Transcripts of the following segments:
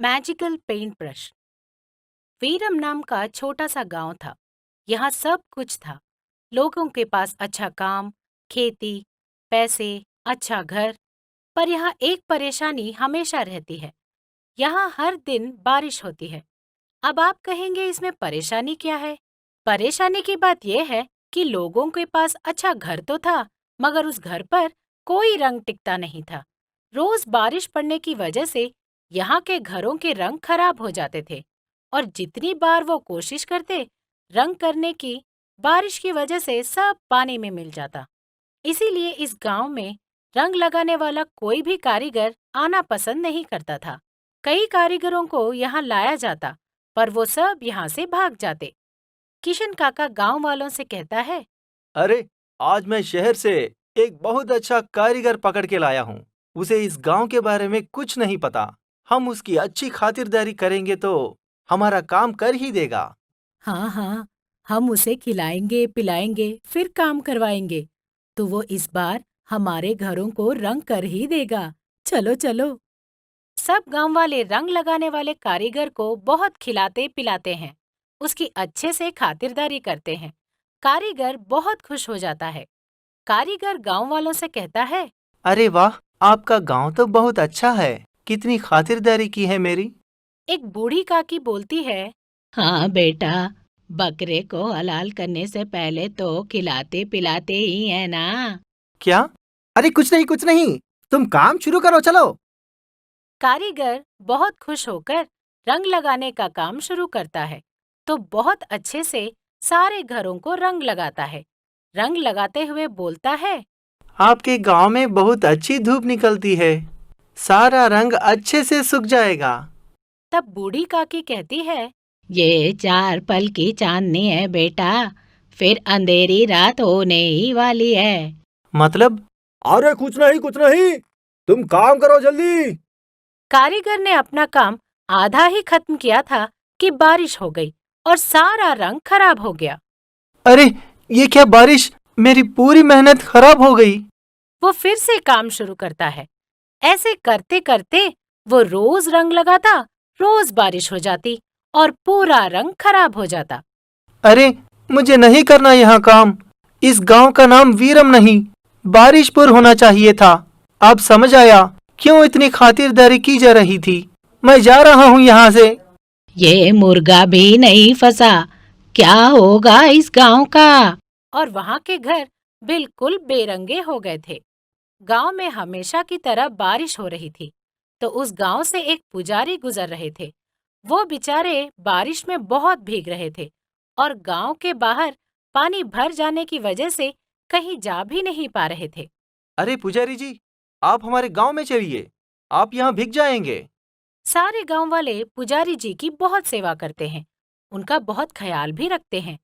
Magical paint brush. Viram नाम का छोटा सा गांव था। यहाँ सब कुछ था। लोगों के पास अच्छा काम, खेती, पैसे, अच्छा घर। पर यहाँ एक परेशानी हमेशा रहती है। यहाँ हर दिन बारिश होती है। अब आप कहेंगे इसमें परेशानी क्या है? परेशानी की बात यह है कि लोगों के पास अच्छा घर तो था, मगर उस घर पर कोई रंग टिकता नहीं था। रोज बारिश पड़ने की वजह से यहाँ के घरों के रंग खराब हो जाते थे और जितनी बार वो कोशिश करते रंग करने की, बारिश की वजह से सब पानी में मिल जाता। इसीलिए इस गांव में रंग लगाने वाला कोई भी कारीगर आना पसंद नहीं करता था। कई कारीगरों को यहाँ लाया जाता, पर वो सब यहाँ से भाग जाते। किशन काका गांव वालों से कहता है, अरे, आज मैं शहर से एक बहुत अच्छा कारीगर पकड़ के लाया हूँ। उसे इस गांव के बारे में कुछ नहीं पता। हम उसकी अच्छी खातिरदारी करेंगे तो हमारा काम कर ही देगा। हाँ हाँ, हम उसे खिलाएंगे पिलाएंगे फिर काम करवाएंगे, तो वो इस बार हमारे घरों को रंग कर ही देगा। चलो चलो। सब गांव वाले रंग लगाने वाले कारीगर को बहुत खिलाते पिलाते हैं। उसकी अच्छे से खातिरदारी करते हैं। कारीगर बहुत खुश हो जाता है। कारीगर गांव वालों से कहता है, अरे वाह, आपका गांव तो बहुत अच्छा है। कितनी खातिरदारी की है मेरी। एक बूढ़ी काकी बोलती है, हाँ बेटा, बकरे को हलाल करने से पहले तो खिलाते पिलाते ही है ना। क्या? अरे कुछ नहीं कुछ नहीं, तुम काम शुरू करो, चलो। कारीगर बहुत खुश होकर रंग लगाने का काम शुरू करता है, तो बहुत अच्छे से सारे घरों को रंग लगाता है। रंग लगाते हुए बोलता है, आपके गांव में बहुत अच्छी धूप निकलती है। सारा रंग अच्छे से सूख जाएगा। तब बूढ़ी काकी कहती है, ये 4 पल की चांदनी है बेटा, फिर अंधेरी रात होने ही वाली है। मतलब? अरे कुछ नहीं कुछ नहीं, तुम काम करो जल्दी। कारीगर ने अपना काम आधा ही खत्म किया था कि बारिश हो गई और सारा रंग खराब हो गया। अरे, ये क्या बारिश! मेरी पूरी मेहनत खराब हो गई। वो फिर से काम शुरू करता है। ऐसे करते करते वो रोज रंग लगाता, रोज बारिश हो जाती और पूरा रंग खराब हो जाता। अरे, मुझे नहीं करना यहाँ काम। इस गांव का नाम वीरम नहीं, बारिशपुर होना चाहिए था। अब समझ आया क्यों इतनी खातिरदारी की जा रही थी। मैं जा रहा हूँ यहाँ से। ये मुर्गा भी नहीं फंसा, क्या होगा इस गांव का? और वहाँ के घर बिल्कुल बेरंगे हो गए थे। गांव में हमेशा की तरह बारिश हो रही थी, तो उस गांव से एक पुजारी गुजर रहे थे। वो बेचारे बारिश में बहुत भीग रहे थे और गांव के बाहर पानी भर जाने की वजह से कहीं जा भी नहीं पा रहे थे। अरे पुजारी जी, आप हमारे गांव में चलिए। आप यहाँ भीग जाएंगे। सारे गांव वाले पुजारी जी की बहुत सेवा करते हैं, उनका बहुत ख्याल भी रखते हैं।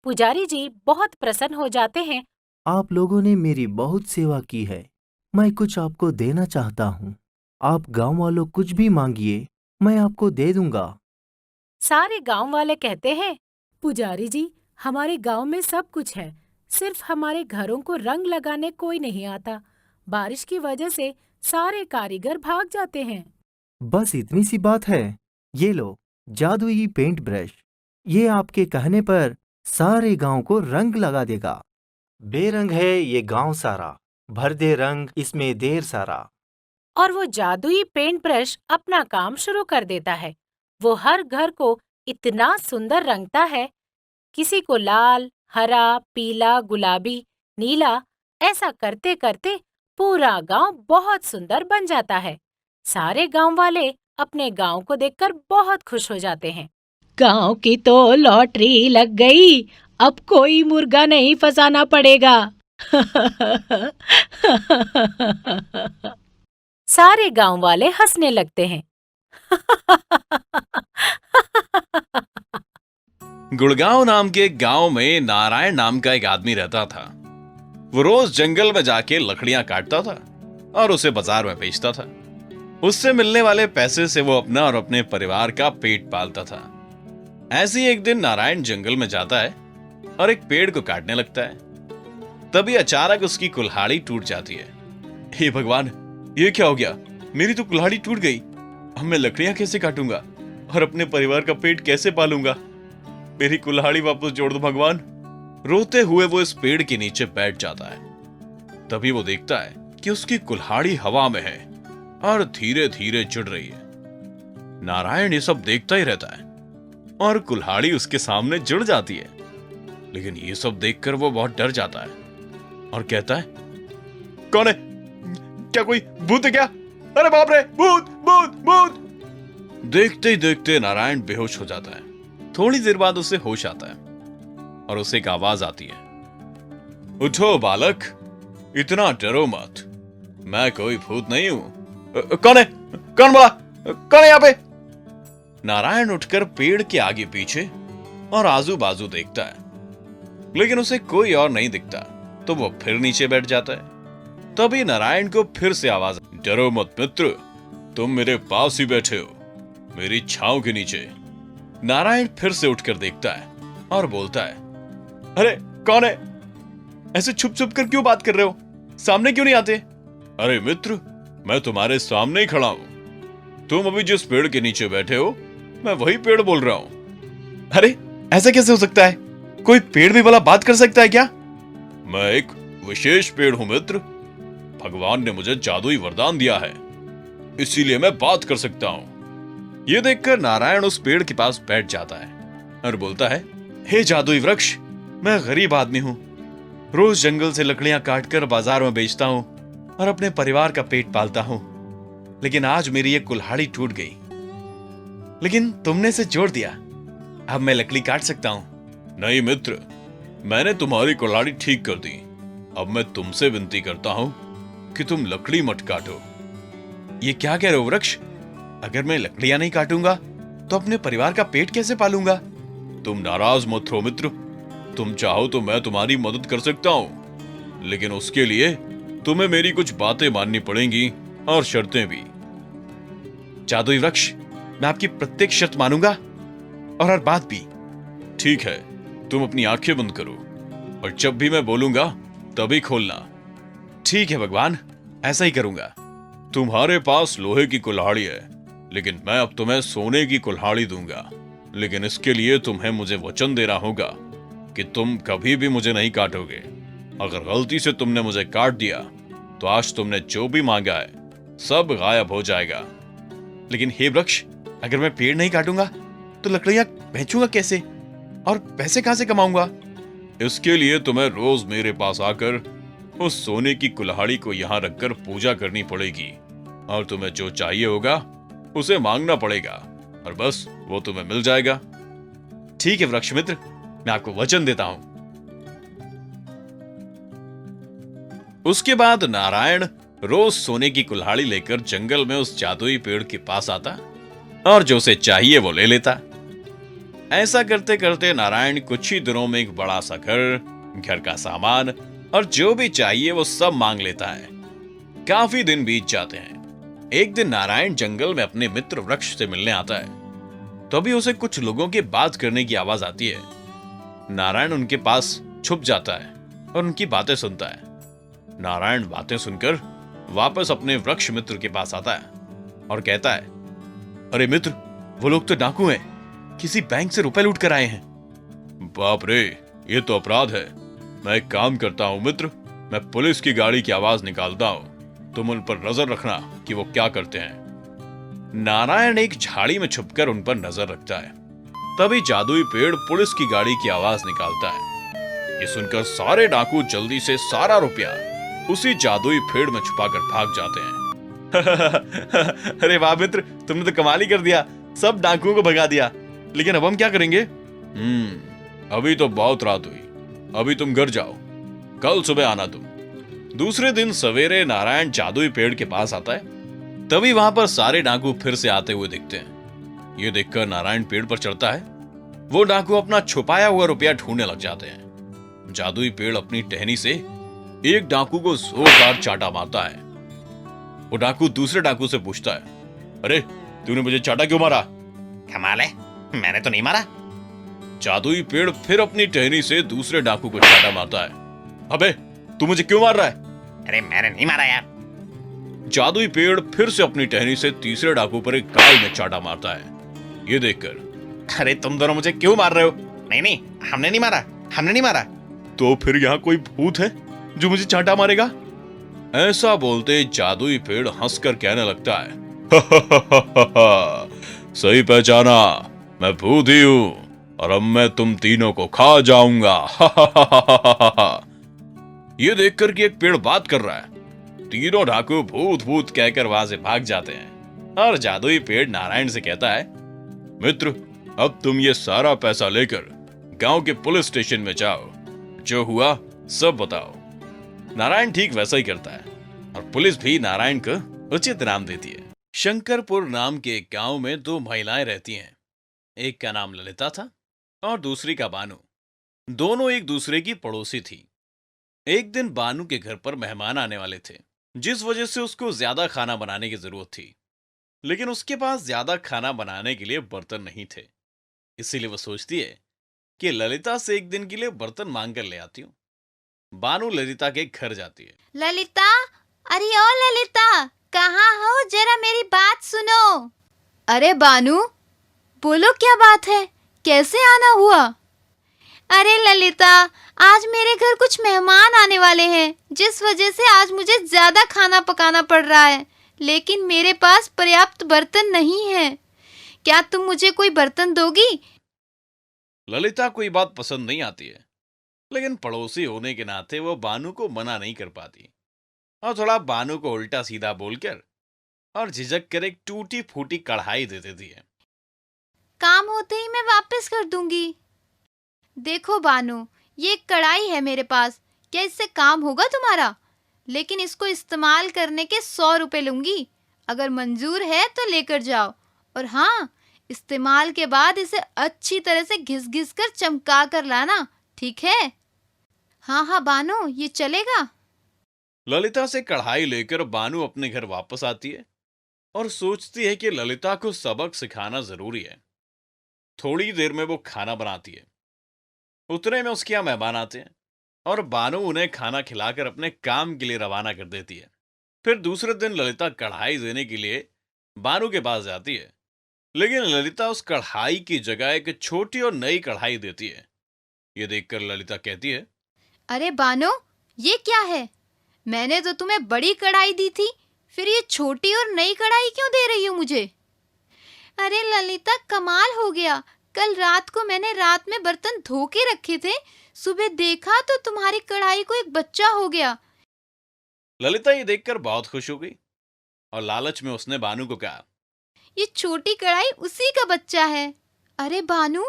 पुजारी जी बहुत प्रसन्न हो जाते हैं। आप लोगों ने मेरी बहुत सेवा की है। मैं कुछ आपको देना चाहता हूँ। आप गांव वालों कुछ भी मांगिए, मैं आपको दे दूंगा। सारे गांव वाले कहते हैं, पुजारी जी, हमारे गांव में सब कुछ है, सिर्फ हमारे घरों को रंग लगाने कोई नहीं आता। बारिश की वजह से सारे कारीगर भाग जाते हैं। बस इतनी सी बात है। ये लो, जादुई पेंट ब्रश। ये आपके कहने पर सारे गांव को रंग लगा देगा। बेरंग है ये गांव सारा, भर दे रंग इसमें देर सारा। और वो जादुई पेंट ब्रश अपना काम शुरू कर देता है। वो हर घर को इतना सुंदर रंगता है, किसी को लाल, हरा, पीला, गुलाबी, नीला, ऐसा करते करते पूरा गांव बहुत सुंदर बन जाता है। सारे गांव वाले अपने गांव को देखकर बहुत खुश हो जाते हैं। गांव की तो लॉटरी लग गई, अब कोई मुर्गा नहीं फंसाना पड़ेगा। सारे गांव वाले हंसने लगते हैं। गुड़गांव नाम के एक गांव में नारायण नाम का एक आदमी रहता था। वो रोज जंगल में जाके लकड़ियां काटता था और उसे बाजार में बेचता था। उससे मिलने वाले पैसे से वो अपना और अपने परिवार का पेट पालता था। ऐसे ही एक दिन नारायण जंगल में जाता है और एक पेड़ को काटने लगता है। तभी अचानक उसकी कुल्हाड़ी टूट जाती है। हे भगवान, ये क्या हो गया? मेरी तो कुल्हाड़ी टूट गई। अब मैं लकड़ियां कैसे काटूंगा और अपने परिवार का पेट कैसे पालूंगा? मेरी कुल्हाड़ी वापस जोड़ दो भगवान। रोते हुए वो इस पेड़ के नीचे बैठ जाता है। तभी वो देखता है कि उसकी कुल्हाड़ी हवा में है और धीरे धीरे जुड़ रही है। नारायण ये सब देखता ही रहता है और कुल्हाड़ी उसके सामने जुड़ जाती है। लेकिन ये सब देखकर वो बहुत डर जाता है और कहता है, कौन है? क्या कोई भूत है क्या? अरे बाप रे, भूत भूत भूत! देखते ही देखते नारायण बेहोश हो जाता है। थोड़ी देर बाद उसे होश आता है और उसे एक आवाज आती है, उठो बालक, इतना डरो मत, मैं कोई भूत नहीं हूं। कौन है? कौन बोला? कौन है यहाँ पे? नारायण उठकर पेड़ के आगे पीछे और आजू बाजू देखता है, लेकिन उसे कोई और नहीं दिखता। तो वो फिर नीचे बैठ जाता है। तभी नारायण को फिर से आवाज, डरो मत मित्र, तुम मेरे पास ही बैठे हो, मेरी छांव के नीचे। नारायण फिर से उठकर देखता है और बोलता है, अरे कौन है? ऐसे छुप छुप कर क्यों बात कर रहे हो? सामने क्यों नहीं आते? अरे मित्र, मैं तुम्हारे सामने ही खड़ा हूं। तुम अभी जिस पेड़ के नीचे बैठे हो, मैं वही पेड़ बोल रहा हूं। अरे ऐसा कैसे हो सकता है? कोई पेड़ भी भला बात कर सकता है क्या? मैं एक विशेष पेड़ हूं मित्र। भगवान ने मुझे जादुई वरदान दिया है, इसीलिए मैं बात कर सकता हूं। यह देखकर नारायण उस पेड़ के पास बैठ जाता है और बोलता है, हे जादुई वृक्ष, मैं गरीब आदमी हूं। रोज जंगल से लकड़ियां काटकर बाजार में बेचता हूं और अपने परिवार का पेट पालता हूं। लेकिन आज मेरी ये कुल्हाड़ी टूट गई, लेकिन तुमने इसे जोड़ दिया। अब मैं लकड़ी काट सकता हूं। नहीं मित्र, मैंने तुम्हारी कुल्हाड़ी ठीक कर दी। अब मैं तुमसे विनती करता हूं कि तुम लकड़ी मत काटो। ये क्या कह रहे हो वृक्ष? अगर मैं लकड़ियां नहीं काटूंगा तो अपने परिवार का पेट कैसे पालूंगा? तुम नाराज मत हो मित्र, तुम चाहो तो मैं तुम्हारी मदद कर सकता हूं, लेकिन उसके लिए तुम्हें मेरी कुछ बातें माननी पड़ेंगी और शर्तें भी। जादुई वृक्ष, मैं आपकी प्रत्येक शर्त मानूंगा और हर बात भी। ठीक है, तुम अपनी आंखें बंद करो और जब भी मैं बोलूंगा तभी खोलना। ठीक है भगवान, ऐसा ही करूंगा। तुम्हारे पास लोहे की कुल्हाड़ी है, लेकिन मैं अब तुम्हें सोने की कुल्हाड़ी दूंगा। लेकिन इसके लिए तुम्हें मुझे वचन देना होगा कि तुम कभी भी मुझे नहीं काटोगे। अगर गलती से तुमने मुझे काट दिया तो आज तुमने जो भी मांगा है सब गायब हो जाएगा। लेकिन हे वृक्ष, अगर मैं पेड़ नहीं काटूंगा तो लकड़ियां बेचूंगा कैसे और पैसे कहां से कमाऊंगा? इसके लिए तुम्हें रोज मेरे पास आकर उस सोने की कुल्हाड़ी को यहां रखकर पूजा करनी पड़ेगी और तुम्हें जो चाहिए होगा उसे मांगना पड़ेगा और बस वो तुम्हें मिल जाएगा। ठीक है वृक्ष मित्र, मैं आपको वचन देता हूं। उसके बाद नारायण रोज सोने की कुल्हाड़ी लेकर जंगल में उस जादुई पेड़ के पास आता और जो उसे चाहिए वो ले लेता। ऐसा करते करते नारायण कुछ ही दिनों में एक बड़ा सा घर का सामान और जो भी चाहिए वो सब मांग लेता है। काफी दिन बीत जाते हैं। एक दिन नारायण जंगल में अपने मित्र वृक्ष से मिलने आता है। तभी उसे कुछ लोगों की बात करने की आवाज आती है। नारायण उनके पास छुप जाता है और उनकी बातें सुनता है। नारायण बातें सुनकर वापस अपने वृक्ष मित्र के पास आता है और कहता है, अरे मित्र, वो लोग तो डाकू हैं, किसी बैंक से रुपए लूट कर आए हैं। बाप रे, ये तो अपराध है। मैं एक काम करता हूं मित्र, मैं पुलिस की गाड़ी की आवाज निकालता हूं, तुम उन पर नजर रखना कि वो क्या करते हैं। नारायण एक झाड़ी में छुपकर उन पर नजर रखता है। तभी जादुई पेड़ पुलिस की गाड़ी की आवाज निकालता है। ये सुनकर सारे डाकू जल्दी से सारा रुपया उसी जादुई पेड़ में छुपाकर भाग जाते हैं। अरे वाह मित्र, तुमने तो कमाल ही कर दिया, सब डाकुओं को भगा दिया। लेकिन अब हम क्या करेंगे? अभी तो बहुत रात हुई, अभी तुम घर जाओ, कल सुबह आना तुम। दूसरे दिन सवेरे नारायण जादुई पेड़ के पास आता है। तभी वहां पर सारे डाकू फिर से आते हुए दिखते हैं। ये देखकर नारायण पेड़ पर चढ़ता है। वो डाकू अपना छुपाया हुआ रुपया ढूंढने लग जाते हैं। जादुई पेड़ अपनी टहनी से एक डाकू को जोरदार चाटा मारता है। वो डाकू दूसरे डाकू से पूछता है, अरे तूने मुझे चाटा क्यों मारा? कमाल है, मैंने तो नहीं मारा। जादुई पेड़ फिर अपनी टहनी से दूसरे डाकू को चाटा मारता है। अबे तू मुझे क्यों मार रहा है? अरे मैंने नहीं मारा यार। जादुई पेड़ फिर से अपनी टहनी से तीसरे डाकू पर एक गाल में चाटा मारता है। ये देखकर, अरे तुम दोनों मुझे क्यों मार रहे हो? नहीं नहीं, हमने नहीं मारा, हमने नहीं मारा। तो फिर यहाँ कोई भूत है जो मुझे चाटा मारेगा? ऐसा बोलते जादुई पेड़ हंसकर कहने लगता है, सही पहचाना, मैं भूत ही हूं और अब मैं तुम तीनों को खा जाऊंगा। ये देखकर कि एक पेड़ बात कर रहा है, तीनों डाकू भूत भूत कहकर वहां से भाग जाते हैं और जादुई पेड़ नारायण से कहता है, मित्र, अब तुम ये सारा पैसा लेकर गांव के पुलिस स्टेशन में जाओ, जो हुआ सब बताओ। नारायण ठीक वैसा ही करता है और पुलिस भी नारायण को उचित इनाम देती है। शंकरपुर नाम के एक गांव में दो महिलाएं रहती हैं। एक का नाम ललिता था और दूसरी का बानू। दोनों एक दूसरे की पड़ोसी थी। एक दिन बानू के घर पर मेहमान आने वाले थे, जिस वजह से उसको ज्यादा खाना बनाने की जरूरत थी, लेकिन उसके पास ज्यादा खाना बनाने के लिए बर्तन नहीं थे। इसीलिए वो सोचती है कि ललिता से एक दिन के लिए बर्तन मांग कर ले आती हूँ। बानू ललिता के घर जाती है। ललिता, अरे ओ ललिता, कहाँ हो? जरा मेरी बात सुनो। अरे बानू, बोलो क्या बात है, कैसे आना हुआ? अरे ललिता, आज मेरे घर कुछ मेहमान आने वाले हैं, जिस वजह से आज मुझे ज्यादा खाना पकाना पड़ रहा है, लेकिन मेरे पास पर्याप्त बर्तन नहीं है। क्या तुम मुझे कोई बर्तन दोगी? ललिता को ये बात पसंद नहीं आती है, लेकिन पड़ोसी होने के नाते वो बानू को मना नहीं कर पाती और थोड़ा बानू को उल्टा सीधा बोलकर और झिझक कर एक टूटी फूटी कढ़ाई दे देती है। काम होते ही मैं वापस कर दूंगी। देखो बानू, ये कढ़ाई है मेरे पास, क्या इससे काम होगा तुम्हारा? लेकिन इसको इस्तेमाल करने के 100 रुपए लूंगी। अगर मंजूर है तो लेकर जाओ, और हाँ, इस्तेमाल के बाद इसे अच्छी तरह से घिस घिस कर चमका कर लाना, ठीक है? हाँ हाँ बानू, ये चलेगा। ललिता से कढ़ाई लेकर बानू अपने घर वापस आती है और सोचती है कि ललिता को सबक सिखाना जरूरी है। थोड़ी देर में वो खाना बनाती है। उतने में उसके यहाँ मेहमान आते हैं और बानू उन्हें खाना खिलाकर अपने काम के लिए रवाना कर देती है। फिर दूसरे दिन ललिता कढ़ाई देने के लिए बानू के पास जाती है, लेकिन ललिता उस कढ़ाई की जगह एक छोटी और नई कढ़ाई देती है। ये देखकर ललिता कहती है, अरे बानो, ये क्या है? मैंने तो तुम्हें बड़ी कढ़ाई दी थी, फिर ये छोटी और नई कढ़ाई क्यों दे रही हो मुझे? अरे ललिता, कमाल हो गया। कल रात को मैंने रात में बर्तन धो के रखे थे, सुबह देखा तो तुम्हारी कढ़ाई को एक बच्चा हो गया। ललिता ये देखकर बहुत खुश हो गई और लालच में उसने बानू को कहा, ये छोटी कढ़ाई उसी का बच्चा है। अरे बानू,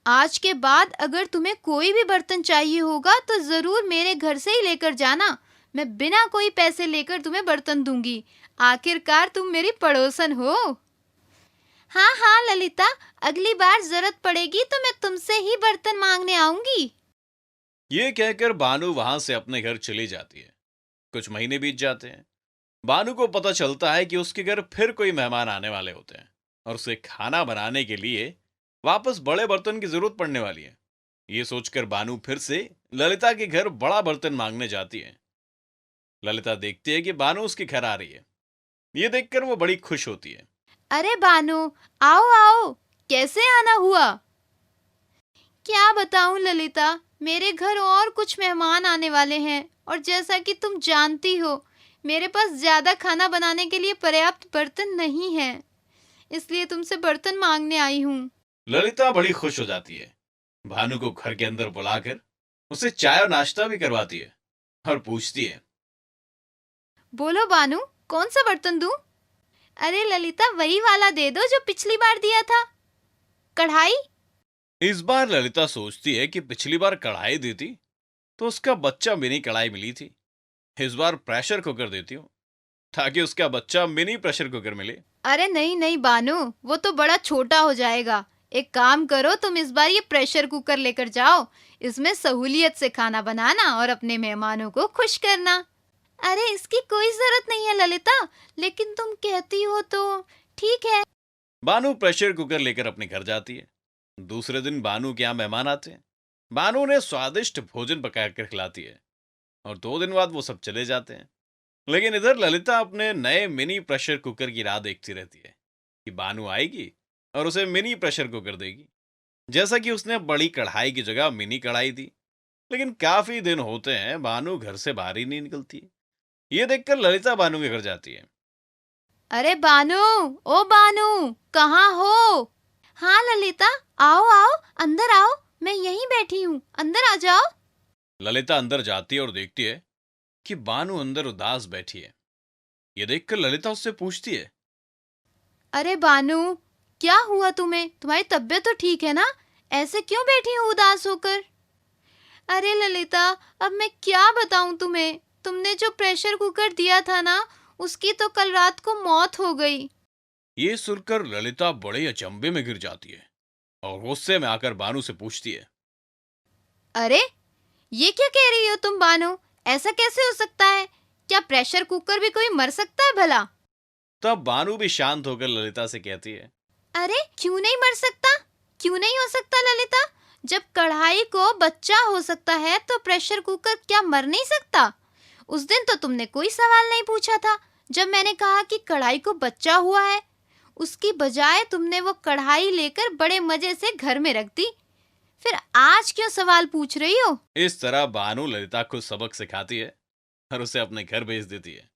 आज के बाद अगर तुम्हें कोई भी बर्तन चाहिए होगा तो जरूर मेरे घर से ही लेकर जाना। मैं बिना कोई पैसे लेकर तुम्हें बर्तन दूंगी। आखिरकार तुम मेरी पड़ोसन हो। हाँ हाँ ललिता, अगली बार जरूरत पड़ेगी तो मैं तुमसे ही बर्तन मांगने आऊंगी। ये कहकर बानू वहां से अपने घर चली जाती है। कुछ महीने बीत जाते हैं। बानू को पता चलता है कि उसके घर फिर कोई मेहमान आने वाले होते हैं और उसे खाना बनाने के लिए वापस बड़े बर्तन की जरूरत पड़ने वाली है। ये सोचकर बानू फिर से ललिता के घर बड़ा बर्तन मांगने जाती है। ललिता देखती है कि बानू उसके घर आ रही है। ये देखकर वो बड़ी खुश होती है। अरे बानू, आओ आओ, कैसे आना हुआ? क्या बताऊं ललिता, मेरे घर और कुछ मेहमान आने वाले हैं और जैसा कि तुम जानती हो, मेरे पास ज्यादा खाना बनाने के लिए पर्याप्त बर्तन नहीं है, इसलिए तुमसे बर्तन मांगने आई हूँ। ललिता बड़ी खुश हो जाती है। भानु को घर के अंदर बुलाकर उसे चाय और नाश्ता भी करवाती है और पूछती है, बोलो बानू, कौन सा बर्तन दूं? अरे ललिता, वही वाला दे दो जो पिछली बार दिया था, कढ़ाई। इस बार ललिता सोचती है कि पिछली बार कढ़ाई दी थी तो उसका बच्चा मिनी कढ़ाई मिली थी। इस बार प्रेशर कुकर देती हूँ ताकि उसका बच्चा मिनी प्रेशर कुकर मिले। अरे नहीं नहीं बानू, वो तो बड़ा छोटा हो जाएगा। एक काम करो, तुम इस बार ये प्रेशर कुकर लेकर जाओ, इसमें सहूलियत से खाना बनाना और अपने मेहमानों को खुश करना। अरे इसकी कोई जरूरत नहीं है ललिता, लेकिन तुम कहती हो तो ठीक है। बानू प्रेशर कुकर लेकर अपने घर जाती है। दूसरे दिन बानू के यहाँ मेहमान आते हैं। बानू उन्हें स्वादिष्ट भोजन पकाकर खिलाती है और 2 दिन बाद वो सब चले जाते हैं। लेकिन इधर ललिता अपने नए मिनी प्रेशर कुकर की राह देखती रहती है कि बानू आएगी और उसे मिनी प्रेशर कुकर देगी, जैसा कि उसने बड़ी कढ़ाई की जगह मिनी कढ़ाई दी। लेकिन काफी दिन होते हैं बानू घर से बाहर ही नहीं निकलती। ये देखकर ललिता बानू के घर जाती है। अरे बानू, ओ बानू, कहाँ हो? हाँ ललिता, आओ आओ, अंदर आओ, मैं यहीं बैठी हूँ, अंदर आ जाओ। ललिता अंदर जाती है और देखती है कि बानू अंदर उदास बैठी है। ये देखकर ललिता उससे पूछती है, अरे बानू, क्या हुआ तुम्हें? तुम्हारी तबीयत तो ठीक है ना? ऐसे क्यों बैठी हो उदास होकर? अरे ललिता, अब मैं क्या बताऊं तुम्हें? तुमने जो प्रेशर कुकर दिया था ना, उसकी तो कल रात को मौत हो गई। ये सुनकर ललिता बड़े अचंभे में गिर जाती है और गुस्से में आकर बानू से पूछती है, अरे, ये क्या कह रही हो तुम बानू? ऐसा कैसे हो सकता है? क्या प्रेशर कुकर भी कोई मर सकता है भला? तब बानू भी शांत होकर ललिता से कहती है, अरे क्यों नहीं मर सकता? क्यों नहीं हो सकता ललिता? जब कढ़ाई को बच्चा हो सकता है तो प्रेशर कुकर क्या मर नहीं सकता? उस दिन तो तुमने कोई सवाल नहीं पूछा था जब मैंने कहा कि कढ़ाई को बच्चा हुआ है। उसकी बजाय तुमने वो कढ़ाई लेकर बड़े मजे से घर में रख दी। फिर आज क्यों सवाल पूछ रही हो? इस तरह बानू ललिता को सबक सिखाती है और उसे अपने घर भेज देती है।